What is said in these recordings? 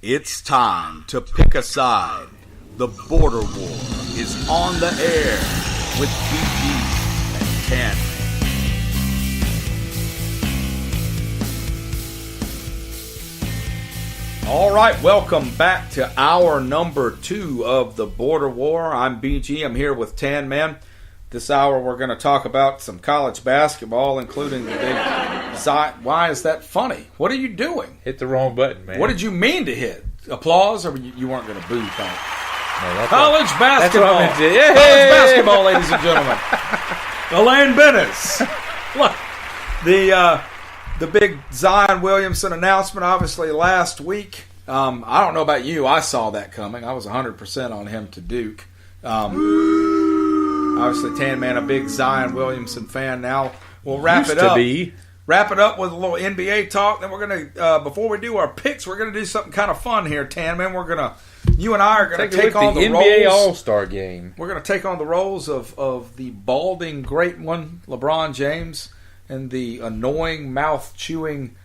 It's time to pick a side. The border war is on the air with BG and TanMan. All right, welcome back to hour number 2 of the border war. I'm BG. I'm here with TanMan. This hour we're going to talk about some college basketball, including the big Zion. Why is that funny? What are you doing? Hit the wrong button, man. What did you mean to hit? Applause, or you weren't going to boo? No, College basketball. That's what I meant to. College basketball, ladies and gentlemen. Elaine Bennis. Look, the big Zion Williamson announcement, obviously, last week. I don't know about you. I saw that coming. I was 100% on him to Duke. Obviously, TanMan, a big Zion Williamson fan. Now we'll wrap it up. Wrap it up with a little NBA talk. Then we're gonna, before we do our picks, we're gonna do something kind of fun here, TanMan. You and I are gonna take on the NBA roles. All-Star game. We're gonna take on the roles of the balding great one, LeBron James, and the annoying, mouth-chewing,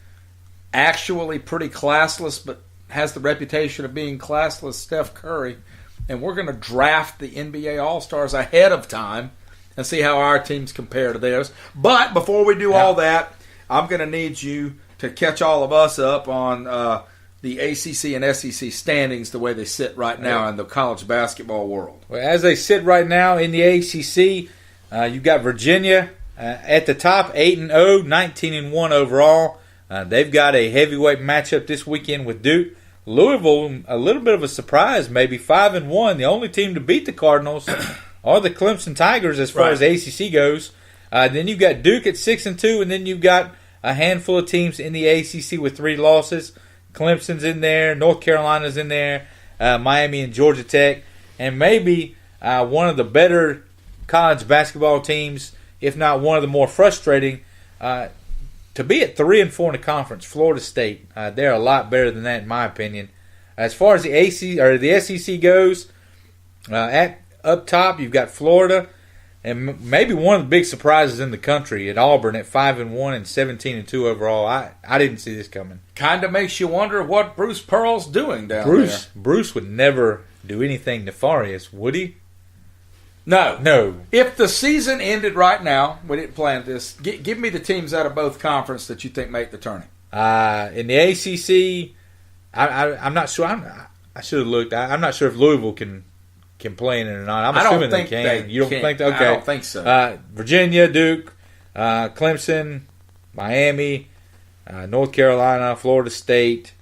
actually pretty classless, but has the reputation of being classless Steph Curry. And we're going to draft the NBA All-Stars ahead of time and see how our teams compare to theirs. But before we do all that, I'm going to need you to catch all of us up on the ACC and SEC standings the way they sit right now in the college basketball world. Well, as they sit right now in the ACC, you've got Virginia at the top, 8-0, 19-1 overall. They've got a heavyweight matchup this weekend with Duke. Louisville, a little bit of a surprise, maybe 5-1. The only team to beat the Cardinals are the Clemson Tigers as far as ACC goes. Then you've got Duke at 6-2, and then you've got a handful of teams in the ACC with 3 losses. Clemson's in there, North Carolina's in there, Miami and Georgia Tech, and maybe one of the better college basketball teams, if not one of the more frustrating. To be at 3-4 in the conference, Florida State, they're a lot better than that in my opinion. As far as the SEC goes, up top you've got Florida, and maybe one of the big surprises in the country at Auburn at 5-1 and 17-2 overall. I didn't see this coming. Kind of makes you wonder what Bruce Pearl's doing down there. Bruce would never do anything nefarious, would he? No. If the season ended right now, we didn't plan this, give me the teams out of both conferences that you think make the tourney. In the ACC, I'm not sure. I should have looked. I'm not sure if Louisville can play in it or not. I'm assuming they can. You don't think? Okay. I don't think so. Virginia, Duke, Clemson, Miami, North Carolina, Florida State,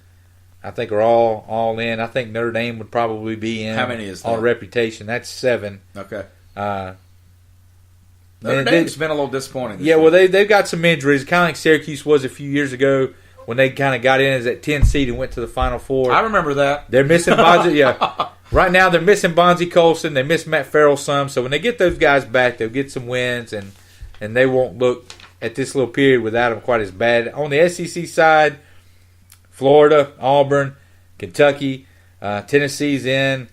I think are all in. I think Notre Dame would probably be in. How many is that? On reputation, that's 7. Okay. Notre Dame's been a little disappointing. Well, they've got some injuries, kind of like Syracuse was a few years ago when they kind of got in as that 10 seed and went to the Final Four. I remember that. They're missing Bonzi. Right now they're missing Bonzi Colson. They miss Matt Farrell some. So when they get those guys back, they'll get some wins, and they won't look at this little period without them quite as bad. On the SEC side, Florida, Auburn, Kentucky, Tennessee's in,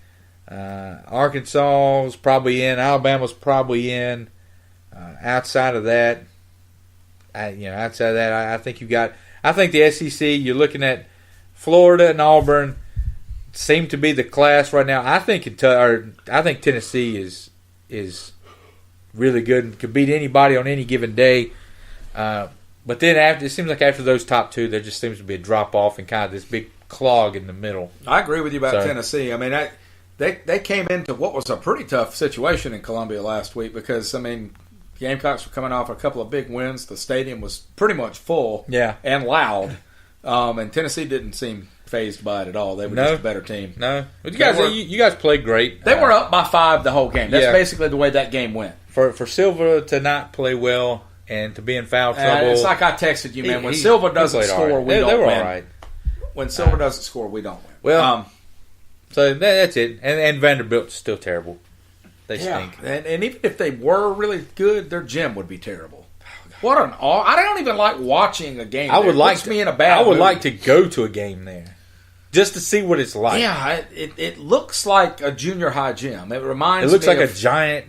Arkansas is probably in, Alabama's probably in. Outside of that, I think you got. I think the SEC. You're looking at Florida and Auburn seem to be the class right now. I think Tennessee is really good and could beat anybody on any given day. But then it seems like after those top 2, there just seems to be a drop off and kind of this big clog in the middle. I agree with you about Tennessee. I mean, they came into what was a pretty tough situation in Columbia last week because, I mean, Gamecocks were coming off a couple of big wins. The stadium was pretty much full and loud. And Tennessee didn't seem fazed by it at all. They were just a better team. No. But you guys played great. They were up by 5 the whole game. That's basically the way that game went. For Silva to not play well and to be in foul trouble. It's like I texted you, man. When Silva doesn't score, we don't win. They were all right. When Silva doesn't score, we don't win. Well, so that's it. And Vanderbilt's still terrible. They stink. And even if they were really good, their gym would be terrible. I don't even like watching a game. It puts me in a bad mood. Like to go to a game there just to see what it's like. Yeah, it looks like a junior high gym. It reminds me. It looks like a giant,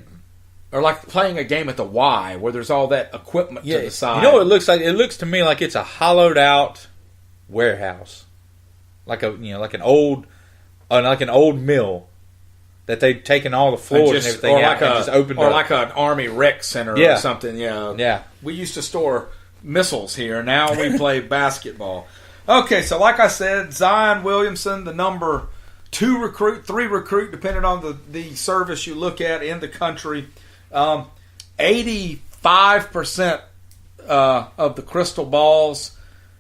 or like playing a game at the Y where there's all that equipment to the side. You know what it looks like? It looks to me like it's a hollowed out warehouse. like an old mill that they've taken all the floors and everything out and just opened up. Or like an Army rec center or something. Yeah. We used to store missiles here. Now we play basketball. Okay, so like I said, Zion Williamson, the number 2 recruit, 3 recruit, depending on the service you look at in the country. 85% of the crystal balls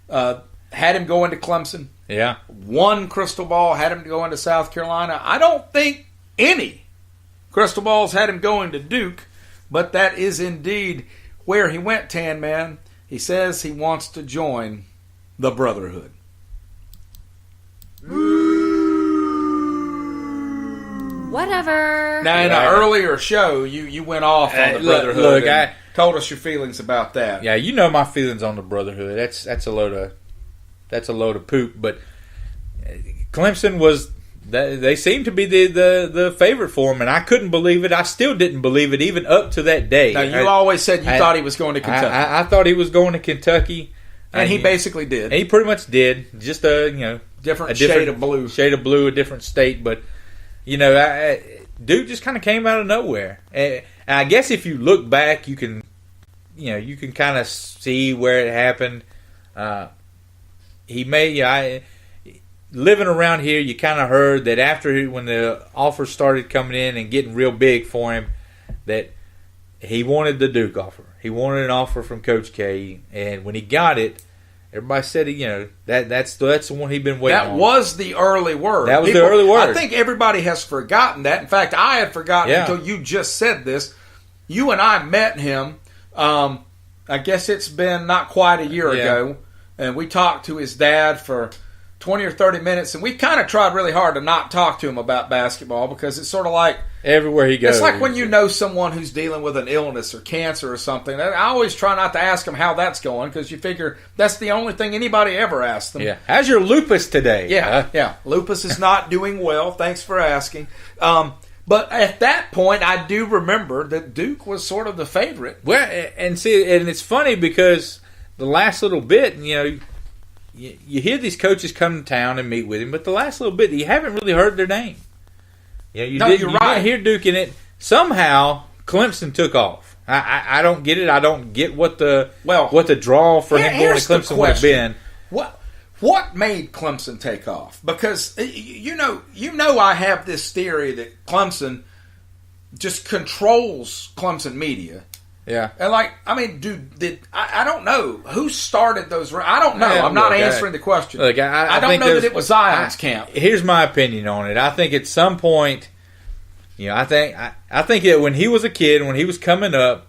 had him going to Clemson. Yeah. 1 crystal ball had him going to South Carolina. I don't think any crystal balls had him going to Duke, but that is indeed where he went, TanMan. He says he wants to join the Brotherhood. Whatever. Now, in an earlier show, you went off on the Brotherhood and told us your feelings about that. Yeah, you know my feelings on the Brotherhood. That's a load of poop. But Clemson was. They seemed to be the favorite for him, and I couldn't believe it. I still didn't believe it, even up to that day. Now, you always said you thought he was going to Kentucky. I thought he was going to Kentucky. And he basically did. He pretty much did. Just a different shade of blue. Shade of blue, a different state. But, Duke just kind of came out of nowhere. And I guess if you look back, you can kind of see where it happened. He may, living around here, you kind of heard that when the offers started coming in and getting real big for him, that he wanted the Duke offer. He wanted an offer from Coach K, and when he got it, everybody said, that's the one he'd been waiting on. That was the early word. That was the early word. I think everybody has forgotten that. In fact, I had forgotten until you just said this. You and I met him, I guess it's been not quite a year ago, and we talked to his dad for 20 or 30 minutes, and we kind of tried really hard to not talk to him about basketball because it's sort of like everywhere he goes. It's like when you know someone who's dealing with an illness or cancer or something. I always try not to ask them how that's going because you figure that's the only thing anybody ever asks them. Yeah. How's your lupus today? Yeah. Lupus is not doing well. Thanks for asking. But at that point, I do remember that Duke was sort of the favorite. Well, and it's funny because the last little bit, you hear these coaches come to town and meet with him, but the last little bit, you haven't really heard their name. You didn't hear Duke in it. Somehow, Clemson took off. I don't get it. I don't get what the draw for him going to Clemson would have been. What made Clemson take off? Because you know, I have this theory that Clemson just controls Clemson media. Yeah. And I don't know who started those. I don't know. I'm not answering the question. Look, I don't know that it was Zion's camp. Here's my opinion on it. I think at some point, I think that when he was a kid, when he was coming up,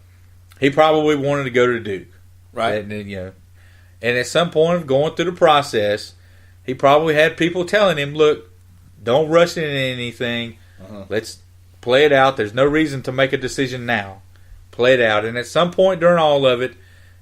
he probably wanted to go to Duke. Right. And at some point of going through the process, he probably had people telling him, look, don't rush into anything. Let's play it out. There's no reason to make a decision now. Play it out. And at some point during all of it,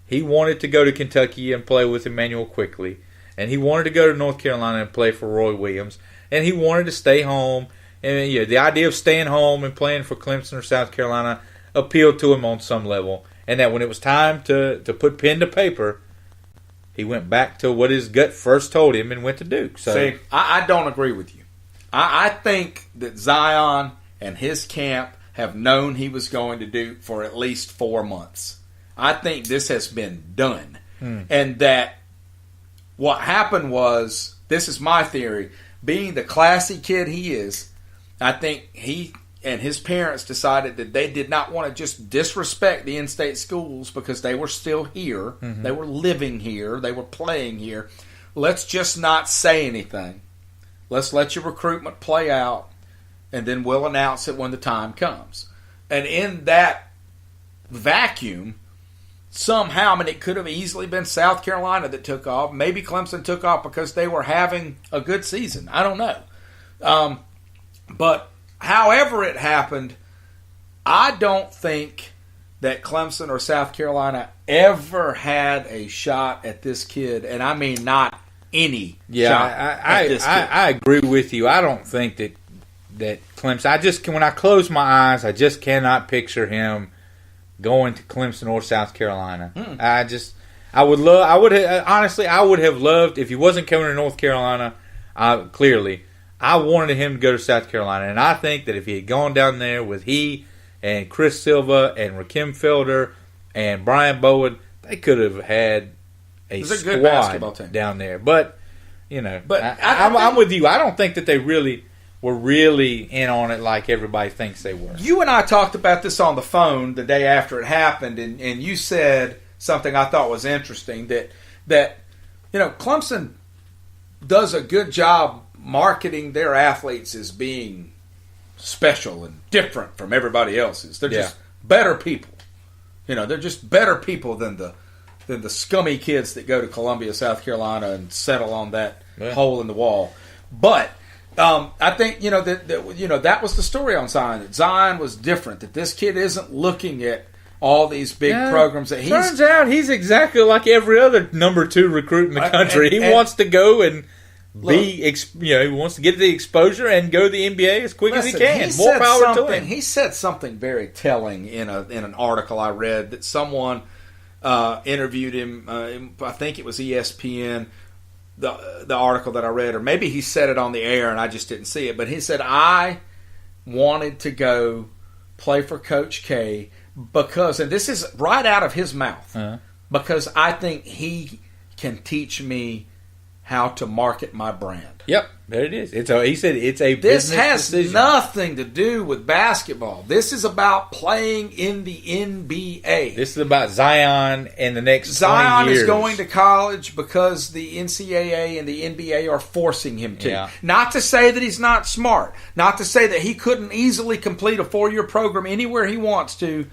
he wanted to go to Kentucky and play with Emmanuel Quickly. And he wanted to go to North Carolina and play for Roy Williams. And he wanted to stay home. And the idea of staying home and playing for Clemson or South Carolina appealed to him on some level. And that when it was time to put pen to paper, he went back to what his gut first told him and went to Duke. So, see, I don't agree with you. I think that Zion and his camp have known he was going to Duke for at least 4 months. I think this has been done. And that what happened was, this is my theory, being the classy kid he is, I think he and his parents decided that they did not want to just disrespect the in-state schools because they were still here. Mm-hmm. They were living here. They were playing here. Let's just not say anything. Let's let your recruitment play out, and then we'll announce it when the time comes. And in that vacuum, somehow, it could have easily been South Carolina that took off. Maybe Clemson took off because they were having a good season. I don't know. But however it happened, I don't think that Clemson or South Carolina ever had a shot at this kid. And I mean not any shot at this kid. I agree with you. I don't think that Clemson, when I close my eyes, I just cannot picture him going to Clemson or South Carolina. I would have loved, if he wasn't coming to North Carolina, clearly, I wanted him to go to South Carolina. And I think that if he had gone down there with he and Chris Silva and Rakim Felder and Brian Bowen, they could have had a good basketball squad team down there. But, you know, but I'm with you. I don't think that they really were really in on it like everybody thinks they were. You and I talked about this on the phone the day after it happened, and you said something I thought was interesting, that Clemson does a good job marketing their athletes as being special and different from everybody else's. They're just better people. They're just better people than the scummy kids that go to Columbia, South Carolina, and settle on that hole in the wall. But I think that was the story on Zion. That Zion was different. That this kid isn't looking at all these big programs. That turns out he's exactly like every other number 2 recruit in the country. He wants to go and he wants to get the exposure and go to the NBA as quick as he can. More power to him. He said something very telling in an article I read that someone interviewed him. I think it was ESPN. The article that I read, or maybe he said it on the air and I just didn't see it, but he said, I wanted to go play for Coach K because, and this is right out of his mouth, because I think he can teach me how to market my brand. Yep, there it is. He said it's a this business has decision. Nothing to do with basketball. This is about playing in the NBA. This is about Zion and the next 20 Zion years. is going to college because the NCAA and the NBA are forcing him to. Yeah. Not to say that he's not smart. Not to say that he couldn't easily complete a 4-year program anywhere he wants to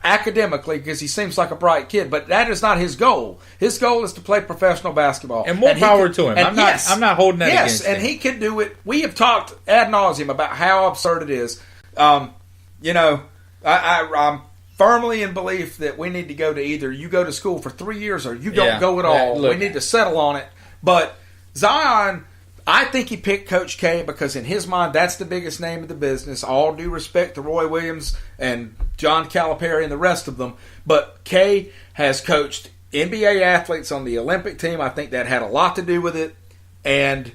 academically, because he seems like a bright kid, but that is not his goal. His goal is to play professional basketball. And more power to him. I'm not holding that against him. Yes, and he can do it. We have talked ad nauseum about how absurd it is. I'm firmly in belief that we need to go to either you go to school for 3 years or you don't go at all. We need to settle on it. But Zion, I think he picked Coach K because in his mind that's the biggest name of the business. All due respect to Roy Williams and John Calipari and the rest of them. But K has coached NBA athletes on the Olympic team. I think that had a lot to do with it. And,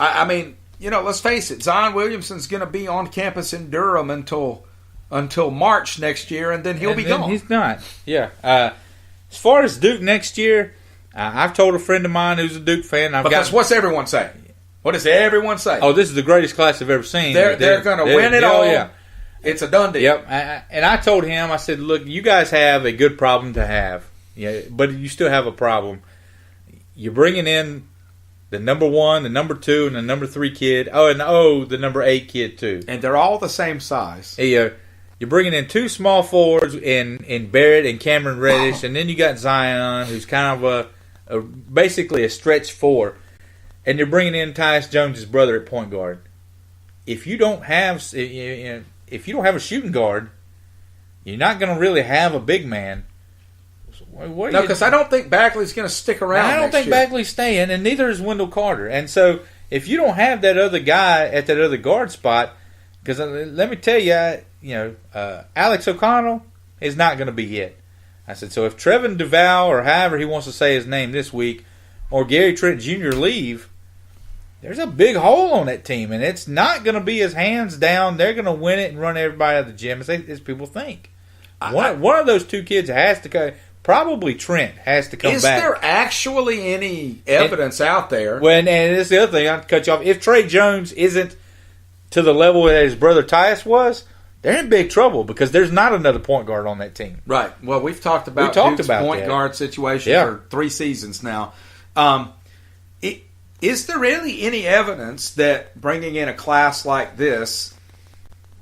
I mean, let's face it. Zion Williamson's going to be on campus in Durham until March next year, and then he'll be gone. He's not. Yeah. As far as Duke next year, I've told a friend of mine who's a Duke fan. What's everyone say? What does everyone say? Oh, this is the greatest class I've ever seen. They're going to win it all. Yeah. It's a done deal. Yep. And I told him, I said, look, you guys have a good problem to have. Yeah, but you still have a problem. You're bringing in the number 1, the number 2, and the number 3 kid. The number 8 kid too. And they're all the same size. You're bringing in 2 small forwards in Barrett and Cameron Reddish, and then you got Zion, who's kind of basically a stretch 4, and you're bringing in Tyus Jones' brother at point guard. If you don't have a shooting guard, you're not going to really have a big man. No, because I don't think Bagley's going to stick around. I don't think Bagley's staying, and neither is Wendell Carter. And so, if you don't have that other guy at that other guard spot, because let me tell you, Alex O'Connell is not going to be it. I said, so if Trevin Duval, or however he wants to say his name this week, or Gary Trent Jr. leave, there's a big hole on that team, and it's not going to be as hands down. They're going to win it and run everybody out of the gym as people think. One of those 2 kids has to go. Probably Trent has to come back. Is there actually any evidence out there? Well, and it's the other thing, I'll cut you off. If Trey Jones isn't to the level that his brother Tyus was, they're in big trouble because there's not another point guard on that team. Right. Well, we've talked about Duke's point guard situation for 3 seasons now. Is there really any evidence that bringing in a class like this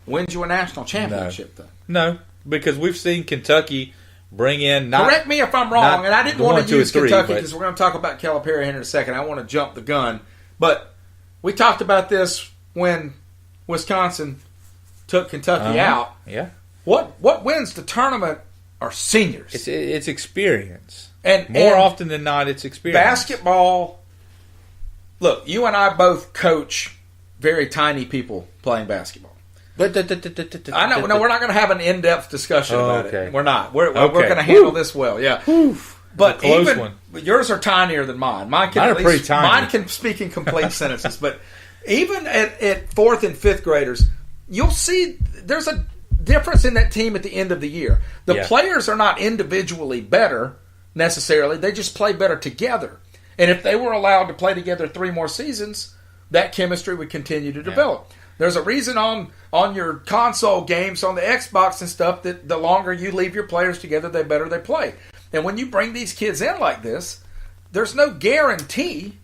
wins you a national championship, though? No, because we've seen Kentucky bring in... Correct me if I'm wrong, and I didn't want to use Kentucky because we're going to talk about Calipari here in a second. I want to jump the gun. But we talked about this when Wisconsin took Kentucky out. Yeah. What wins the tournament are seniors. It's experience. And more often than not, it's experience. Basketball... Look, you and I both coach very tiny people playing basketball. I know. No, we're not going to have an in-depth discussion about it. We're not. We're going to handle this well. Yeah. But a close even one. yours are tinier than mine. Mine Mine are pretty tiny. Mine can speak in complete sentences. But even at fourth and fifth graders, you'll see there's a difference in that team at the end of the year. The players are not individually better necessarily. They just play better together. And if they were allowed to play together 3 more seasons, that chemistry would continue to develop. There's a reason on your console games, on the Xbox and stuff, that the longer you leave your players together, the better they play. And when you bring these kids in like this, there's no guarantee.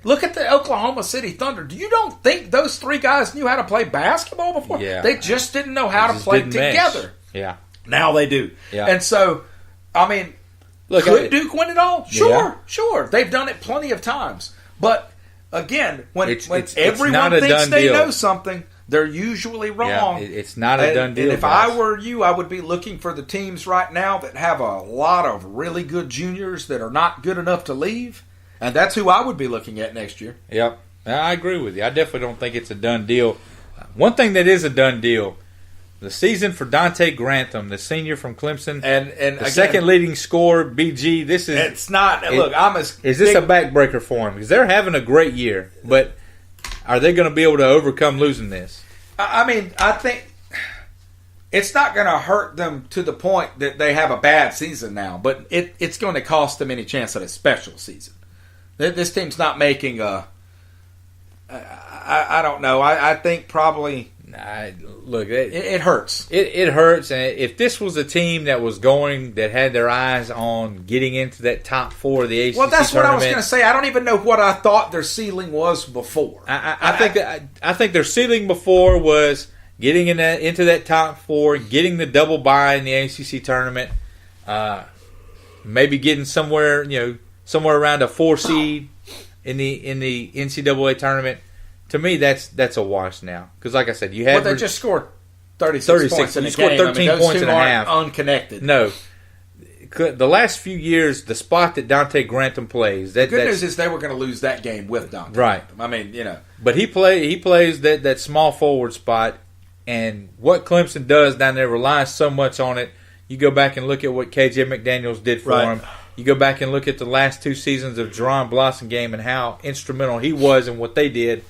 Look at the Oklahoma City Thunder. You don't think those 3 guys knew how to play basketball before? Yeah. They just didn't know how to play together. Yeah. Now they do. Yeah. And so, I mean, could Duke win it all? Sure. They've done it plenty of times. But, again, when everyone thinks they know something, they're usually wrong. Yeah, it's not a done deal. And if I were you, I would be looking for the teams right now that have a lot of really good juniors that are not good enough to leave. And that's who I would be looking at next year. Yep. I agree with you. I definitely don't think it's a done deal. One thing that is a done deal, the season for Dante Grantham, the senior from Clemson, and the again, second leading scorer, BG. This is it's not. Look, I'm as is this a backbreaker for him? Because they're having a great year, but are they going to be able to overcome losing this? I mean, I think it's not going to hurt them to the point that they have a bad season now, but it's going to cost them any chance at a special season. This team's not making a. I don't know. I think probably. Look, it hurts. It hurts, and if this was a team that had their eyes on getting into that top 4 of the ACC well, that's tournament, what I was going to say. I don't even know what I thought their ceiling was before. I think their ceiling before was getting into that top 4, getting the double bye in the ACC tournament, maybe getting somewhere around a 4 seed in the NCAA tournament. To me, that's a wash now. Because, like I said, you had... Well, they just scored 36 points in the game. You scored 13 points and a half. Unconnected. No. The last few years, the spot that Dante Grantham plays... The good news is they were going to lose that game with Dante Grantham. I mean, But he plays that small forward spot, and what Clemson does down there relies so much on it. You go back and look at what KJ McDaniels did for him. You go back and look at the last 2 seasons of Jerron Blossomgame and how instrumental he was in what they did.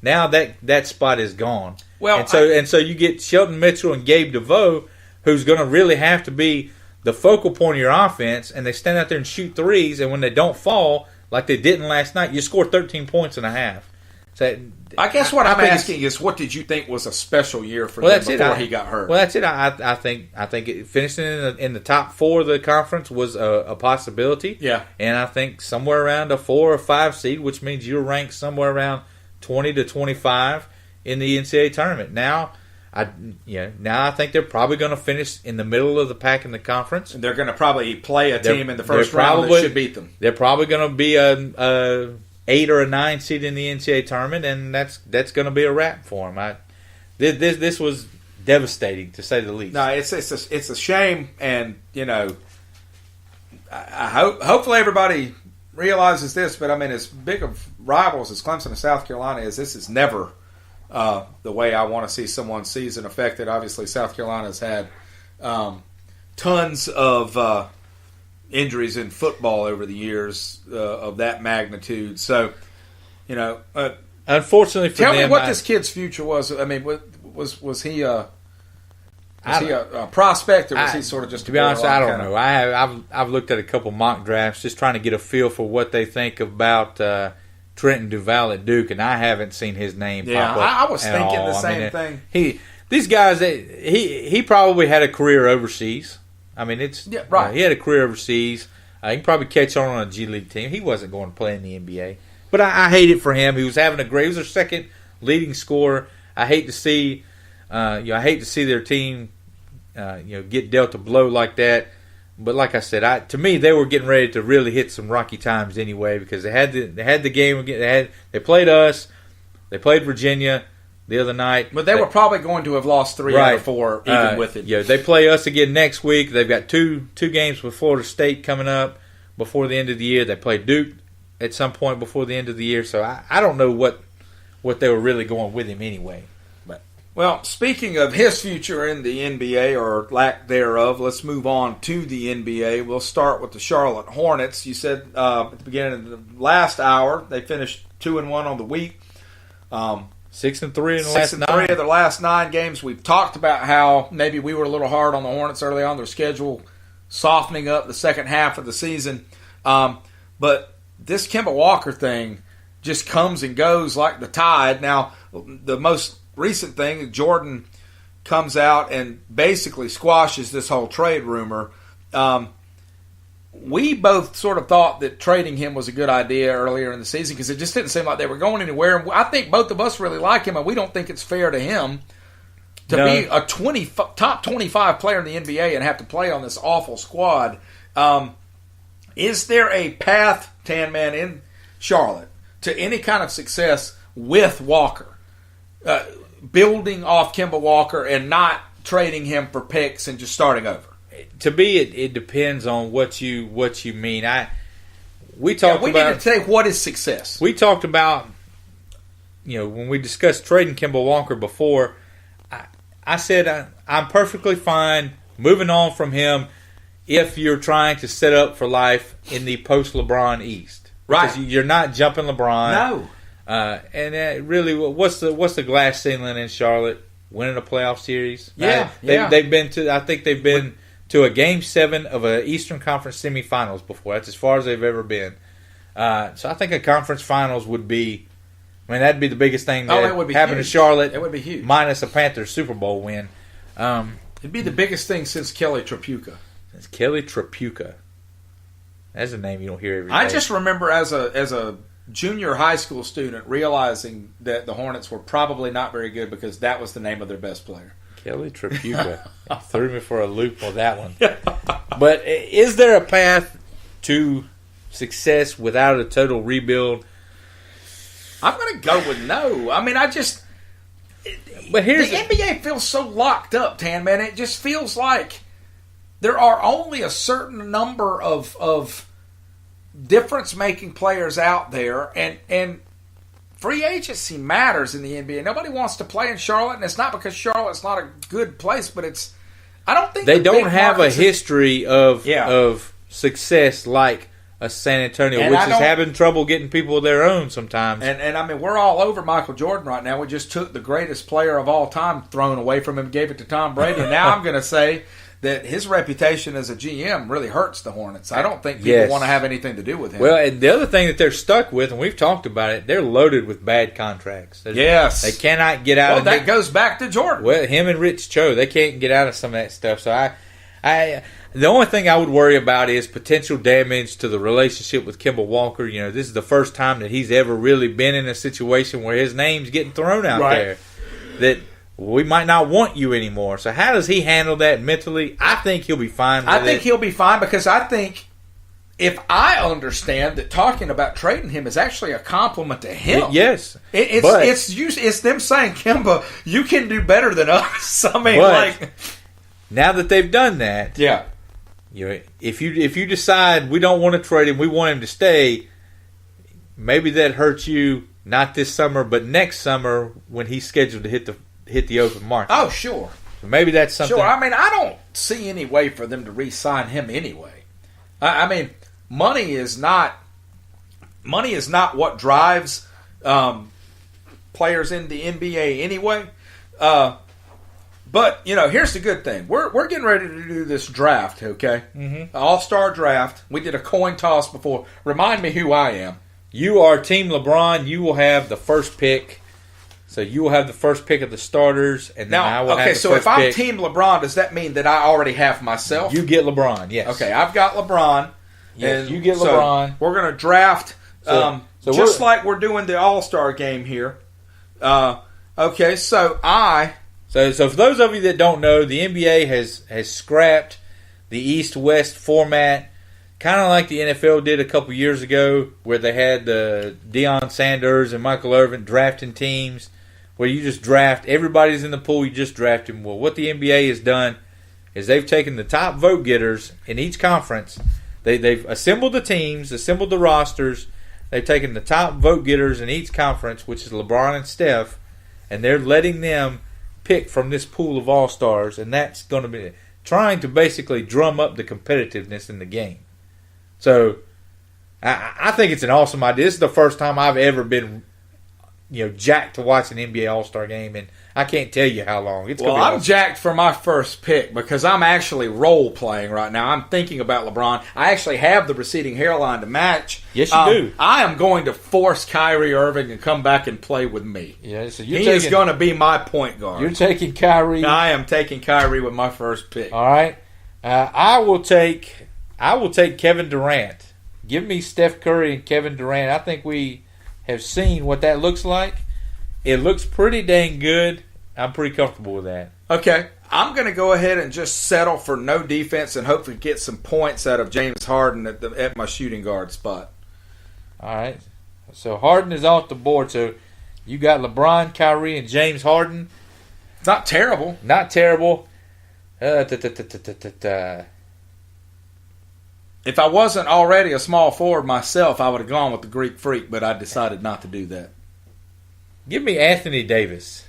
Now that spot is gone. Well, and so you get Shelton Mitchell and Gabe DeVoe, who's going to really have to be the focal point of your offense, and they stand out there and shoot threes, and when they don't fall like they didn't last night, you score 13 points and a half. So I guess what I'm asking is, what did you think was a special year for them before he got hurt? Well, that's it. I think finishing in the top 4 of the conference was a possibility. Yeah, and I think somewhere around a 4 or 5 seed, which means you're ranked somewhere around 20 to 25 in the NCAA tournament. Now I think they're probably going to finish in the middle of the pack in the conference. And they're going to probably play a team in the first round that should beat them. They're probably going to be a 8 or a 9 seed in the NCAA tournament, and that's going to be a wrap for them. This was devastating, to say the least. No, it's a shame, and I hopefully everybody realizes this, but I mean, as big of rivals as Clemson and South Carolina is, this is never the way I want to see someone's season affected. Obviously, South Carolina's had tons of injuries in football over the years of that magnitude. So, unfortunately for them, tell me what this kid's future was. I mean, was he a prospect, or was he sort of just? To be honest, I don't know. I've looked at a couple mock drafts just trying to get a feel for what they think about Trenton Duval at Duke, and I haven't seen his name pop up. I was thinking the same thing. These guys, he probably had a career overseas. I mean, he had a career overseas. He can probably catch on a G League team. He wasn't going to play in the NBA, but I hate it for him. He was having he was their second leading scorer. I hate to see. I hate to see their team, get dealt a blow like that. But like I said, to me, they were getting ready to really hit some rocky times anyway, because they had the game again. They played us, they played Virginia the other night. But they were probably going to have lost 3 out of 4 even with it. Yeah, they play us again next week. They've got two games with Florida State coming up before the end of the year. They play Duke at some point before the end of the year. So I don't know what they were really going with him anyway. Well, speaking of his future in the NBA, or lack thereof, let's move on to the NBA. We'll start with the Charlotte Hornets. You said at the beginning of the last hour they finished 2-1 on the week. 6-3 in the last 9. 6-3 of their last 9 games. We've talked about how maybe we were a little hard on the Hornets early on. Their schedule softening up the second half of the season. But this Kemba Walker thing just comes and goes like the tide. Now, the most recent thing, Jordan comes out and basically squashes this whole trade rumor. We both sort of thought that trading him was a good idea earlier in the season because it just didn't seem like they were going anywhere. And I think both of us really like him, and we don't think it's fair to him to be a top 25 player in the NBA and have to play on this awful squad. Is there a path, TanMan, in Charlotte to any kind of success with Walker? Building off Kemba Walker and not trading him for picks and just starting over? To me, it depends on what you mean. We need to take what is success. We talked about, when we discussed trading Kemba Walker before, I said I'm perfectly fine moving on from him if you're trying to set up for life in the post-LeBron East. Right. Because you're not jumping LeBron. No. And really, what's the glass ceiling in Charlotte? Winning a playoff series. They've been to. I think they've been to a Game 7 of an Eastern Conference semifinals before. That's as far as they've ever been. So I think a conference finals would be. I mean, that'd be the biggest thing that would be happened huge. to Charlotte. It would be huge, minus a Panthers Super Bowl win. It'd be the biggest thing since Kelly Tripucka. It's Kelly Tripucka. That's a name you don't hear every day. I just remember as a junior high school student realizing that the Hornets were probably not very good because that was the name of their best player. Kelly Tripucka. Threw me for a loop on that one. But is there a path to success without a total rebuild? I'm going to go with no. I mean, But the NBA feels so locked up, TanMan. It just feels like there are only a certain number of difference-making players out there, and free agency matters in the NBA. Nobody wants to play in Charlotte, and it's not because Charlotte's not a good place, but it's. I don't think they don't have a history of success like a San Antonio, which is having trouble getting people of their own sometimes. And I mean, we're all over Michael Jordan right now. We just took the greatest player of all time thrown away from him, gave it to Tom Brady, and now I'm going to say that his reputation as a GM really hurts the Hornets. I don't think people want to have anything to do with him. Well, and the other thing that they're stuck with, and we've talked about it, they're loaded with bad contracts. Yes. They cannot get out of it. Well, that goes back to Jordan. Well, him and Rich Cho, they can't get out of some of that stuff. So the only thing I would worry about is potential damage to the relationship with Kemba Walker. This is the first time that he's ever really been in a situation where his name's getting thrown out there. That we might not want you anymore. So how does he handle that mentally? I think he'll be fine with it. I think he'll be fine because I think if I understand that talking about trading him is actually a compliment to him. Yes. It's them saying, Kemba, you can do better than us. I mean, now that they've done that, if you decide we don't want to trade him, we want him to stay, maybe that hurts you not this summer, but next summer when he's scheduled to hit the open market. Oh, sure. So maybe that's something. Sure. I mean, I don't see any way for them to re-sign him anyway. I mean, money is not what drives players in the NBA anyway. But, here's the good thing. We're getting ready to do this draft, okay? Mm-hmm. All-star draft. We did a coin toss before. Remind me who I am. You are Team LeBron. You will have the first pick. So you will have the first pick of the starters, and then I will have the first pick. So if I'm Team LeBron, does that mean that I already have myself? You get LeBron, yes. Okay, I've got LeBron. Yes, you get LeBron. So we're going to draft just like we're doing the All-Star game here. Okay, so So for those of you that don't know, the NBA has scrapped the East-West format, kind of like the NFL did a couple years ago, where they had the Deion Sanders and Michael Irvin drafting teams, where you just draft, everybody's in the pool, you just draft them. Well, what the NBA has done is they've taken the top vote getters in each conference, they've assembled the teams, assembled the rosters, they've taken the top vote getters in each conference, which is LeBron and Steph, and they're letting them pick from this pool of all-stars, and that's going to be trying to basically drum up the competitiveness in the game. So I think it's an awesome idea. This is the first time I've ever been, jacked to watch an NBA All-Star game, and I can't tell you how long. It's well, gonna be I'm awesome. jacked for my first pick because I'm actually role-playing right now. I'm thinking about LeBron. I actually have the receding hairline to match. Yes, you do. I am going to force Kyrie Irving to come back and play with me. Yeah, so He is going to be my point guard. You're taking Kyrie. I am taking Kyrie with my first pick. All right. I will take Kevin Durant. Give me Steph Curry and Kevin Durant. I think we have seen what that looks like. It looks pretty dang good. I'm pretty comfortable with that. Okay. I'm going to go ahead and just settle for no defense and hopefully get some points out of James Harden at my shooting guard spot. All right. So Harden is off the board. So you got LeBron, Kyrie, and James Harden. It's not terrible. Not terrible. If I wasn't already a small forward myself, I would have gone with the Greek Freak, but I decided not to do that. Give me Anthony Davis.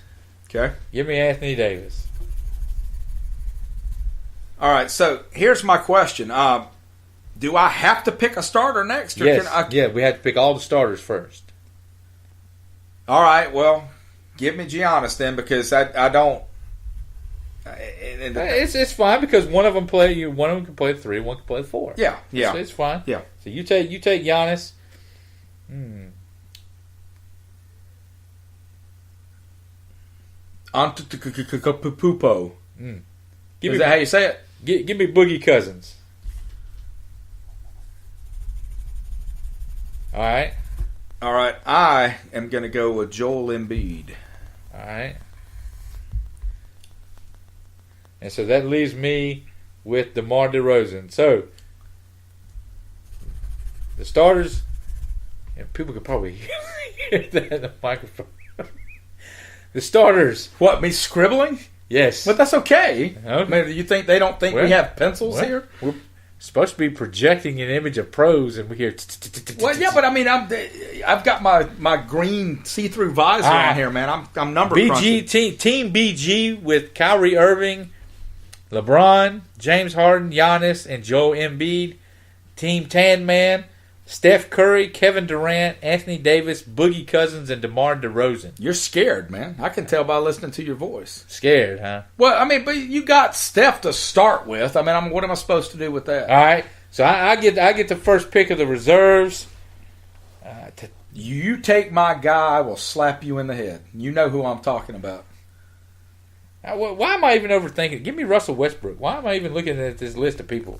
Okay. Give me Anthony Davis. All right, so here's my question. Do I have to pick a starter next? Or Yes. Can I... Yeah, we have to pick all the starters first. All right, well, give me Giannis then because I don't... It's fine because one of them can play 3, one can play 4. Yeah. So it's fine. Yeah. So you take Giannis. Antetokounmpo. Give Is me that how you say it? give me Boogie Cousins. All right. All right, I am going to go with Joel Embiid. All right. And so that leaves me with DeMar DeRozan. So the starters, and people could probably hear that in the microphone. The starters. What, me scribbling? Yes. But that's okay. Okay. I mean, you think they don't think we have pencils here? We're supposed to be projecting an image of pros, and we hear. Well, yeah, but I mean, I've got my green see-through visor on here, man. I'm number crunching. Team BG with Kyrie Irving, LeBron, James Harden, Giannis, and Joel Embiid. Team TanMan, Steph Curry, Kevin Durant, Anthony Davis, Boogie Cousins, and DeMar DeRozan. You're scared, man. I can tell by listening to your voice. Scared, huh? Well, I mean, but you got Steph to start with. I mean, what am I supposed to do with that? All right. So I get the first pick of the reserves. You take my guy, I will slap you in the head. You know who I'm talking about. Why am I even overthinking? Give me Russell Westbrook. Why am I even looking at this list of people?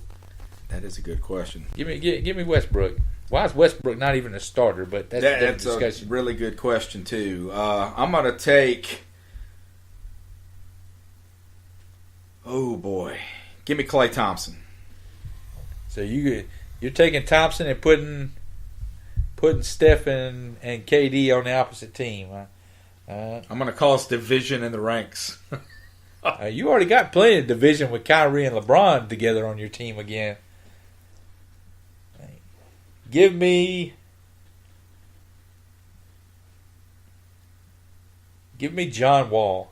That is a good question. Give me Westbrook. Why is Westbrook not even a starter? But that's a different discussion. A really good question too. I'm going to take. Oh boy, give me Klay Thompson. So you're taking Thompson and putting Steph and KD on the opposite team. Huh? I'm going to cause division in the ranks. You already got plenty of division with Kyrie and LeBron together on your team again. Give me John Wall.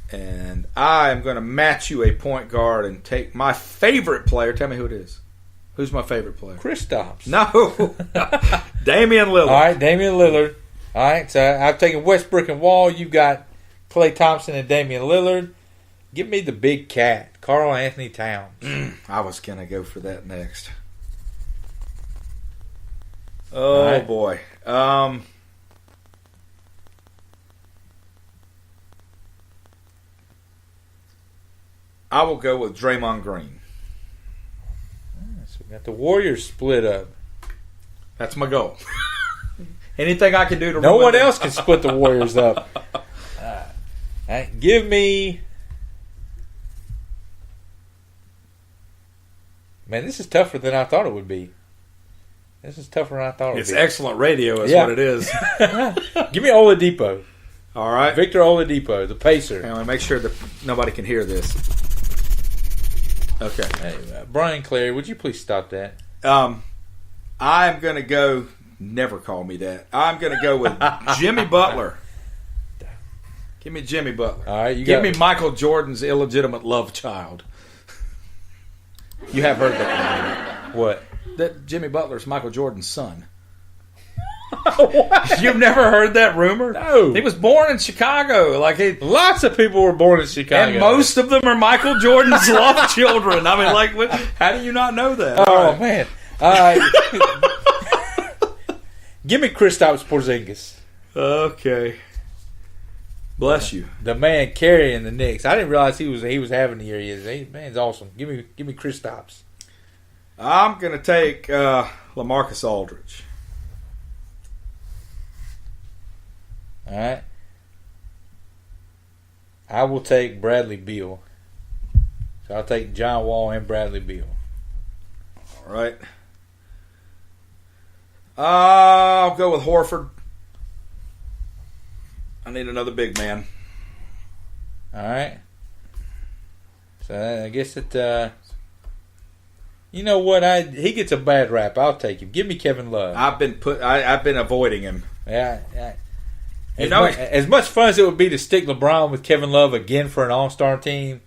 And I am going to match you a point guard and take my favorite player. Tell me who it is. Who's my favorite player? Kristaps. No. Damian Lillard. All right, Damian Lillard. All right, so I've taken Westbrook and Wall. You've got Klay Thompson and Damian Lillard. Give me the big cat, Karl Anthony Towns. I was going to go for that next. Oh, right. Boy. I will go with Draymond Green. So we got the Warriors split up. That's my goal. Anything I can do to no one else can split the Warriors up. Give me... Man, this is tougher than I thought it would be. It's excellent radio is what it is. Give me Oladipo. All right. Victor Oladipo, the Pacer. I want to make sure that nobody can hear this. Okay. Hey, Brian Clary, would you please stop that? I'm going to go... Never call me that. I'm going to go with Jimmy Butler. Give me Jimmy Butler. All right, Give me Michael Jordan's illegitimate love child. You have heard that. What? That Jimmy Butler's Michael Jordan's son. What? You've never heard that rumor? No. He was born in Chicago. Lots of people were born in Chicago. And most of them are Michael Jordan's love children. I mean, how do you not know that? Oh, man. Give me Kristaps Porzingis. Okay. Bless you. The man carrying the Knicks. I didn't realize he was having the year he is. Man's awesome. Give me Kristaps. I'm going to take LaMarcus Aldridge. All right. I will take Bradley Beal. So I'll take John Wall and Bradley Beal. All right. I'll go with Horford. I need another big man. All right. So I guess that you know what? He gets a bad rap. I'll take him. Give me Kevin Love. I've been avoiding him. Yeah. Yeah. As much fun as it would be to stick LeBron with Kevin Love again for an All-Star team.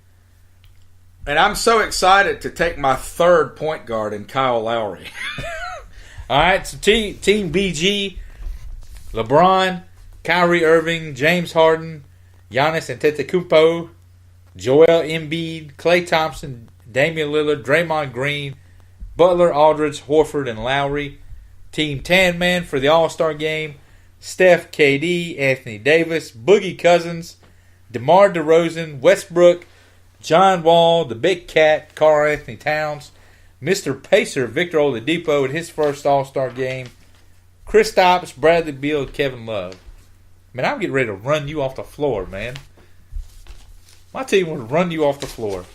And I'm so excited to take my third point guard in Kyle Lowry. All right, so Team BG, LeBron, Kyrie Irving, James Harden, Giannis Antetokounmpo, Joel Embiid, Klay Thompson, Damian Lillard, Draymond Green, Butler, Aldridge, Horford, and Lowry. Team TanMan for the All-Star game, Steph, KD, Anthony Davis, Boogie Cousins, DeMar DeRozan, Westbrook, John Wall, the Big Cat, Karl Anthony Towns, Mr. Pacer, Victor Oladipo in his first All-Star game, Kristaps, Bradley Beal, Kevin Love. Man, I'm getting ready to run you off the floor, man. My team would run you off the floor.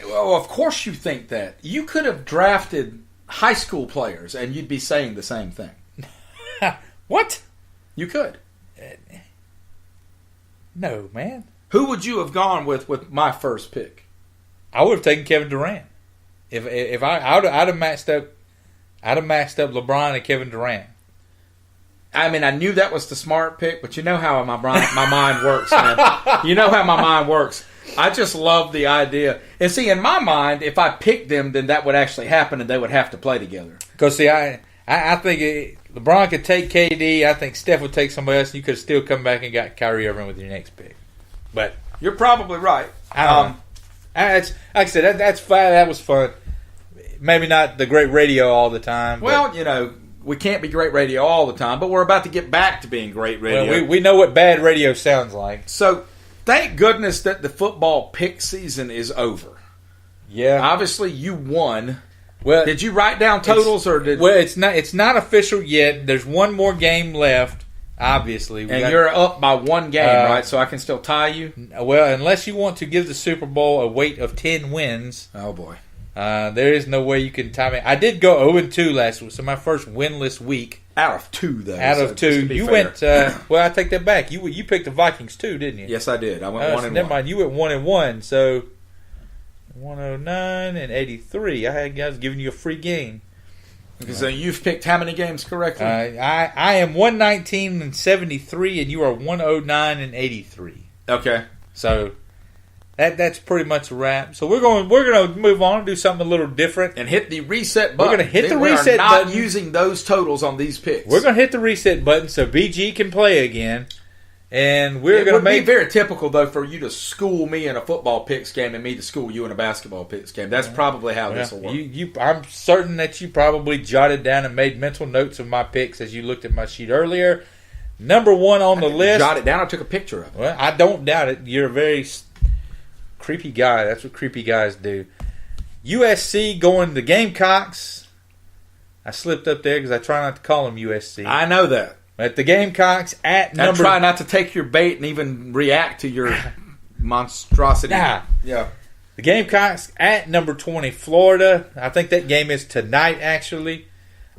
Well, of course you think that. You could have drafted high school players and you'd be saying the same thing. What? You could. No, man. Who would you have gone with my first pick? I would have taken Kevin Durant. If I'd have matched up, LeBron and Kevin Durant. I mean, I knew that was the smart pick, but you know how my mind works, man. You know how my mind works. I just love the idea. And see, in my mind, if I picked them, then that would actually happen, and they would have to play together. Because see, I think LeBron could take KD. I think Steph would take somebody else, and you could still come back and got Kyrie Irving with your next pick. But you're probably right. Like I said, that's fine. That was fun. Maybe not the great radio all the time. Well, you know, we can't be great radio all the time, but we're about to get back to being great radio. Well, we know what bad radio sounds like. So, thank goodness that the football pick season is over. Yeah. Obviously, you won. Well, did you write down totals or did? Well, it's not official yet. There's one more game left. Obviously, you're up by one game, right? So I can still tie you. Well, unless you want to give the Super Bowl a weight of 10 wins. Oh boy. There is no way you can time it. I did go 0-2 last week, so my first winless week. Out of two, though. Out of two. You went, well, I take that back. You picked the Vikings too, didn't you? Yes, I did. I went 1-1. Never mind. You went 1-1, so 109 and 83. I was giving you a free game. So you've picked how many games correctly? I am 119 and 73, and you are 109 and 83. Okay. So that's pretty much a wrap. So we're gonna move on and do something a little different and hit the reset button. We're gonna hit the reset button. Not using those totals on these picks. We're gonna hit the reset button so BG can play again, and it gonna would make be very typical though for you to school me in a football picks game and me to school you in a basketball picks game. That's probably how this will work. I'm certain that you probably jotted down and made mental notes of my picks as you looked at my sheet earlier. Number one on the list. Jot it down. I took a picture of it. Well, I don't doubt it. You're a very creepy guy. That's what creepy guys do. USC going to Gamecocks. I slipped up there because I try not to call them USC. I know that. At the Gamecocks at number... I try not to take your bait and even react to your monstrosity. Nah. Yeah. The Gamecocks at number 20, Florida. I think that game is tonight, actually.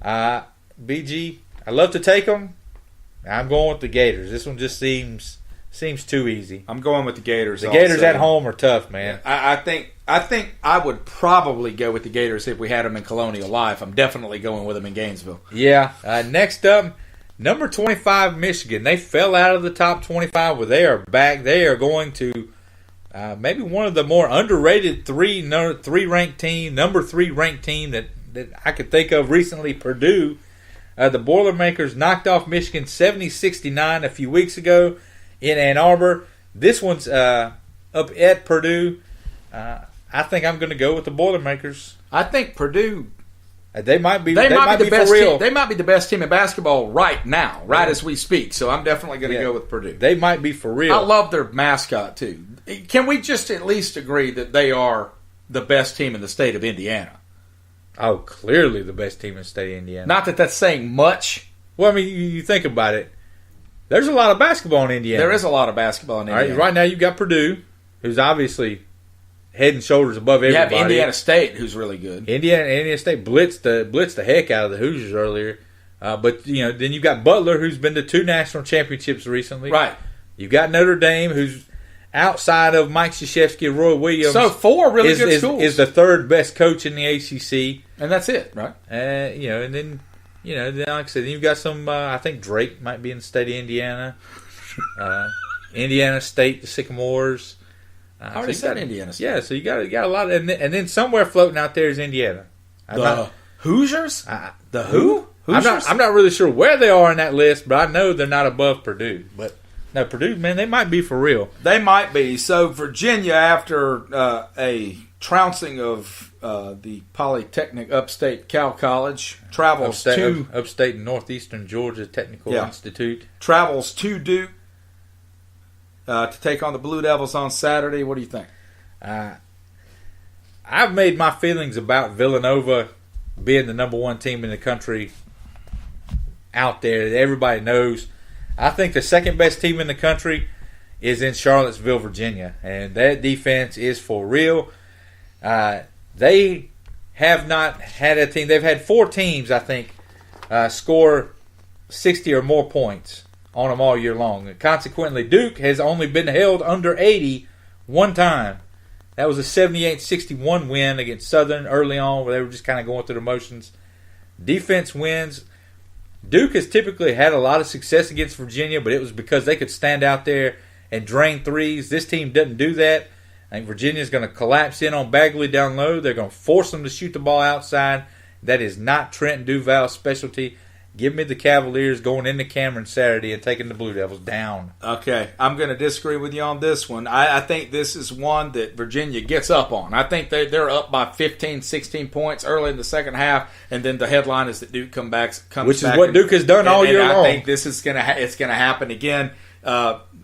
BG, I love to take them. I'm going with the Gators. This one just seems too easy. I'm going with the Gators. The Gators at home are tough, man. I think I would probably go with the Gators if we had them in Colonial Life. I'm definitely going with them in Gainesville. Yeah. Next up, Number 25, Michigan. They fell out of the top 25, but they are back. They are going to maybe one of the more underrated number 3 ranked team that I could think of recently, Purdue. The Boilermakers knocked off Michigan 70-69 a few weeks ago in Ann Arbor. This one's up at Purdue. I think I'm going to go with the Boilermakers. I think Purdue. They might be the best for real. They might be the best team in basketball right now, as we speak. So I'm definitely going to go with Purdue. They might be for real. I love their mascot too. Can we just at least agree that they are the best team in the state of Indiana? Oh, clearly the best team in the state of Indiana. Not that that's saying much. Well, I mean, you think about it. There's a lot of basketball in Indiana. There is a lot of basketball in Indiana. Right now you've got Purdue, who's obviously head and shoulders above everybody. You have Indiana State, who's really good. Indiana State blitzed the heck out of the Hoosiers earlier. But then you've got Butler, who's been to 2 national championships recently. Right. You've got Notre Dame, who's outside of Mike Krzyzewski and Roy Williams. So 4 really good schools. Is the 3rd best coach in the ACC. And that's it, right? And then like I said, then you've got some. I think Drake might be in the state of Indiana. Indiana State, the Sycamores. I already said Indiana State. Yeah, so you got a lot, and then somewhere floating out there is Indiana. Hoosiers? The who? Hoosiers? I'm not really sure where they are in that list, but I know they're not above Purdue. But no, Purdue, man, they might be for real. They might be. So Virginia, after a trouncing of the Polytechnic Upstate Cal College, travels to Upstate and Northeastern Georgia Technical Institute. Travels to Duke to take on the Blue Devils on Saturday. What do you think? I've made my feelings about Villanova being the number 1 team in the country out there that everybody knows. I think the 2nd best team in the country is in Charlottesville, Virginia, and that defense is for real. They have not had a team. They've had 4 teams, I think, score 60 or more points on them all year long. Consequently, Duke has only been held under 80 one time. That was a 78-61 win against Southern early on, where they were just kind of going through the motions. Defense wins. Duke has typically had a lot of success against Virginia, but it was because they could stand out there and drain threes. This team doesn't do that. I think Virginia's going to collapse in on Bagley down low. They're going to force them to shoot the ball outside. That is not Trent Duval's specialty. Give me the Cavaliers going into Cameron Saturday and taking the Blue Devils down. Okay, I'm going to disagree with you on this one. I think this is one that Virginia gets up on. I think they're up by 15, 16 points early in the second half, and then the headline is that Duke comes back. Which is what Duke has done all year long. I think this is going to happen again.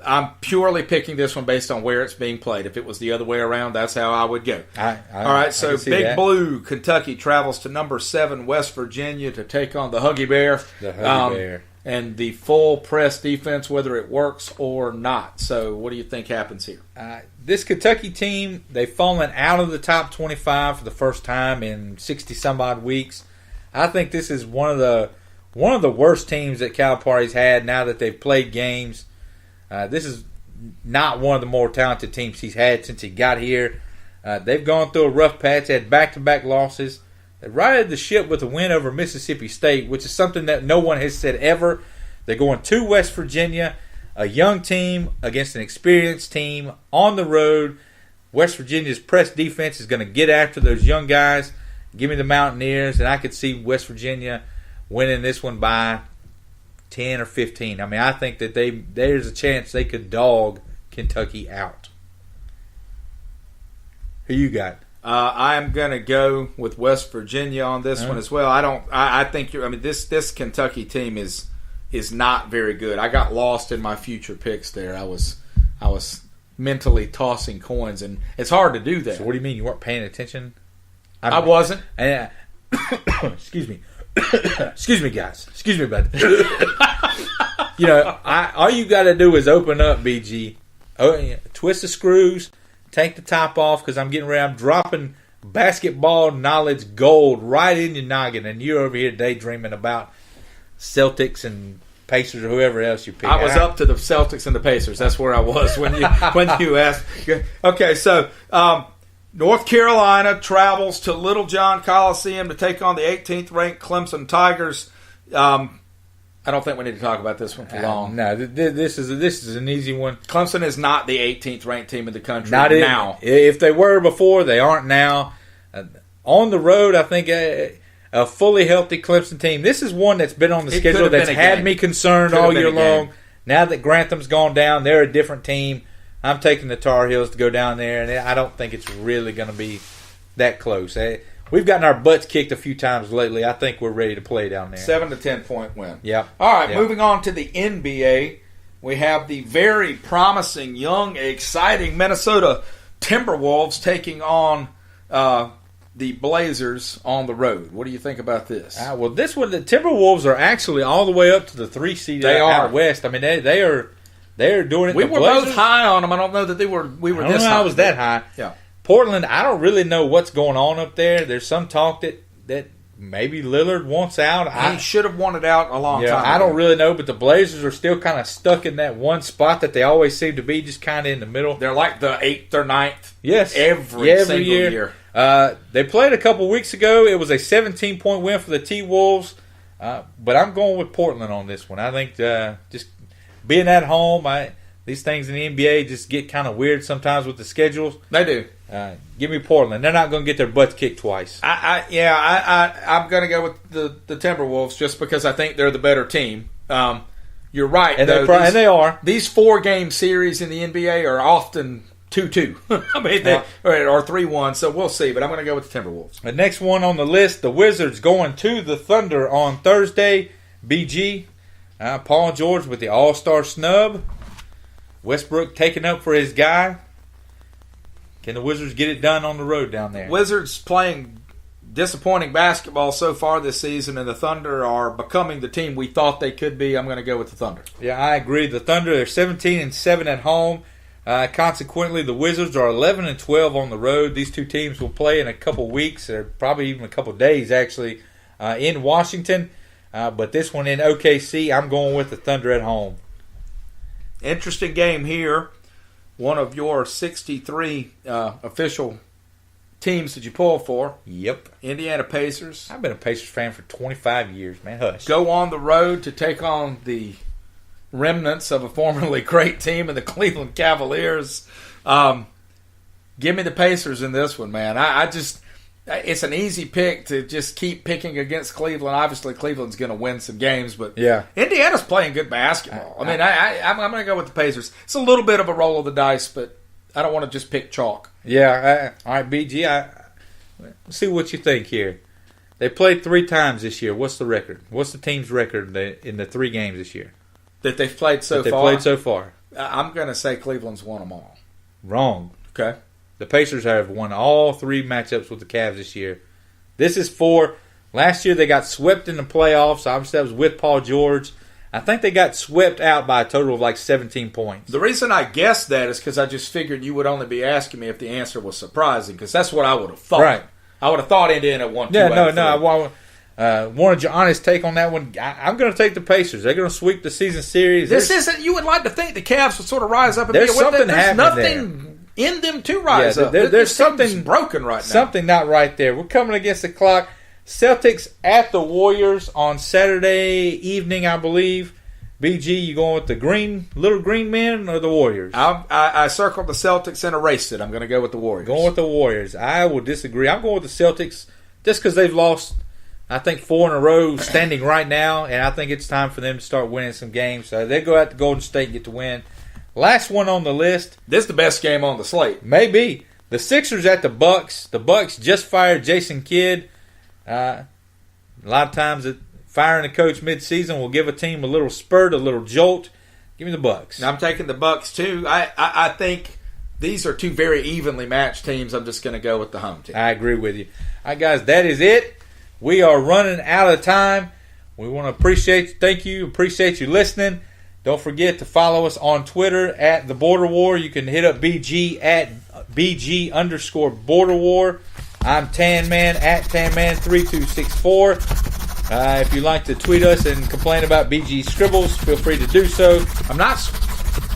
I'm purely picking this one based on where it's being played. If it was the other way around, that's how I would go. All right, so Big Blue, Kentucky travels to number 7, West Virginia to take on the Huggy Bear. The Huggy Bear. And the full press defense, whether it works or not. So what do you think happens here? This Kentucky team, they've fallen out of the top 25 for the first time in 60-some-odd weeks. I think this is one of the worst teams that Calipari's had now that they've played games. This is not one of the more talented teams he's had since he got here. They've gone through a rough patch, had back-to-back losses. They righted the ship with a win over Mississippi State, which is something that no one has said ever. They're going to West Virginia, a young team against an experienced team on the road. West Virginia's press defense is going to get after those young guys. Give me the Mountaineers, and I could see West Virginia winning this one by 10 or 15. I mean, I think that there's a chance they could dog Kentucky out. Who you got? I'm going to go with West Virginia on this one as well. I think this Kentucky team is not very good. I got lost in my future picks there. I was mentally tossing coins, and it's hard to do that. So what do you mean you weren't paying attention? I wasn't. Excuse me. Excuse me, guys. Excuse me about that. All you got to do is open up, BG. Twist the screws, take the top off, because I'm dropping basketball knowledge gold right in your noggin, and you're over here daydreaming about Celtics and Pacers or whoever else you pick. I was up to the Celtics and the Pacers. That's where I was when you asked. Okay, so North Carolina travels to Little John Coliseum to take on the 18th ranked Clemson Tigers. I don't think we need to talk about this one for long. No, this is an easy one. Clemson is not the 18th ranked team in the country now. If they were before, they aren't now. On the road, I think a fully healthy Clemson team. This is one that's been on the schedule that's had me concerned all year long. Now that Grantham's gone down, they're a different team. I'm taking the Tar Heels to go down there, and I don't think it's really going to be that close. We've gotten our butts kicked a few times lately. I think we're ready to play down there. 7 to 10 point win. Yeah. All right, moving on to the NBA. We have the very promising, young, exciting Minnesota Timberwolves taking on the Blazers on the road. What do you think about this? Well, this one, the Timberwolves are actually all the way up to the 3 seed out west. I mean, they are doing it. We were both high on them. I don't know that we were this high. I was that high. Yeah. Portland, I don't really know what's going on up there. There's some talk that maybe Lillard wants out. He should have wanted out a long time ago. I don't really know, but the Blazers are still kind of stuck in that one spot that they always seem to be, just kind of in the middle. They're like the 8th or 9th. Yes. Every single year. They played a couple weeks ago. It was a 17-point win for the T-Wolves. But I'm going with Portland on this one. I think just being at home, these things in the NBA just get kind of weird sometimes with the schedules. They do. Give me Portland. They're not going to get their butts kicked twice. I'm going to go with the Timberwolves just because I think they're the better team. You're right, and they are. These 4-game series in the NBA are often 2-2. I mean, or 3-1. So we'll see. But I'm going to go with the Timberwolves. The next one on the list, the Wizards going to the Thunder on Thursday. BG, Paul George with the All-Star snub. Westbrook taking up for his guy. Can the Wizards get it done on the road down there? Wizards playing disappointing basketball so far this season, and the Thunder are becoming the team we thought they could be. I'm going to go with the Thunder. Yeah, I agree. The Thunder, they're 17-7 at home. Consequently, the Wizards are 11-12 on the road. These two teams will play in a couple weeks, or probably even a couple days, actually, in Washington. But this one in OKC, I'm going with the Thunder at home. Interesting game here. One of your 63 official teams that you pull for. Yep. Indiana Pacers. I've been a Pacers fan for 25 years, man. Hush. Go on the road to take on the remnants of a formerly great team in the Cleveland Cavaliers. Give me the Pacers in this one, man. It's an easy pick to just keep picking against Cleveland. Obviously, Cleveland's going to win some games, but Indiana's playing good basketball. I'm going to go with the Pacers. It's a little bit of a roll of the dice, but I don't want to just pick chalk. Yeah. All right, BG, let's see what you think here. They played 3 times this year. What's the record? What's the team's record in the 3 games this year? That they've played so far? I'm going to say Cleveland's won them all. Wrong. Okay. The Pacers have won all 3 matchups with the Cavs this year. This is last year they got swept in the playoffs. Obviously, that was with Paul George. I think they got swept out by a total of like 17 points. The reason I guessed that is because I just figured you would only be asking me if the answer was surprising, because that's what I would have thought. Right. I would have thought Indiana won 2 I wanted your honest take on that one. I'm going to take the Pacers. They're going to sweep the season series. You would like to think the Cavs would sort of rise up and there's be something there's happening nothing there. In them to rise up. There's something broken right now. Something not right there. We're coming against the clock. Celtics at the Warriors on Saturday evening, I believe. BG, you going with the little green men or the Warriors? I circled the Celtics and erased it. I'm going to go with the Warriors. Going with the Warriors. I will disagree. I'm going with the Celtics just because they've lost, I think, 4 in a row standing right now, and I think it's time for them to start winning some games. So they go out to Golden State and get the win. Last one on the list. This is the best game on the slate. Maybe. The Sixers at the Bucks. The Bucks just fired Jason Kidd. A lot of times firing a coach mid-season will give a team a little spurt, a little jolt. Give me the Bucks. I'm taking the Bucks too. I think these are 2 very evenly matched teams. I'm just going to go with the home team. I agree with you. All right, guys, that is it. We are running out of time. We want to appreciate you listening. Don't forget to follow us on Twitter at The Border War. You can hit up BG at BG_Border War. I'm TanMan at TanMan3264. If you'd like to tweet us and complain about BG scribbles, feel free to do so.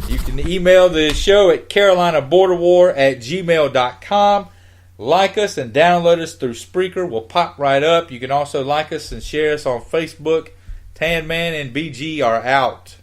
You can email the show at carolinaborderwar@gmail.com. Like us and download us through Spreaker. We'll pop right up. You can also like us and share us on Facebook. TanMan and BG are out.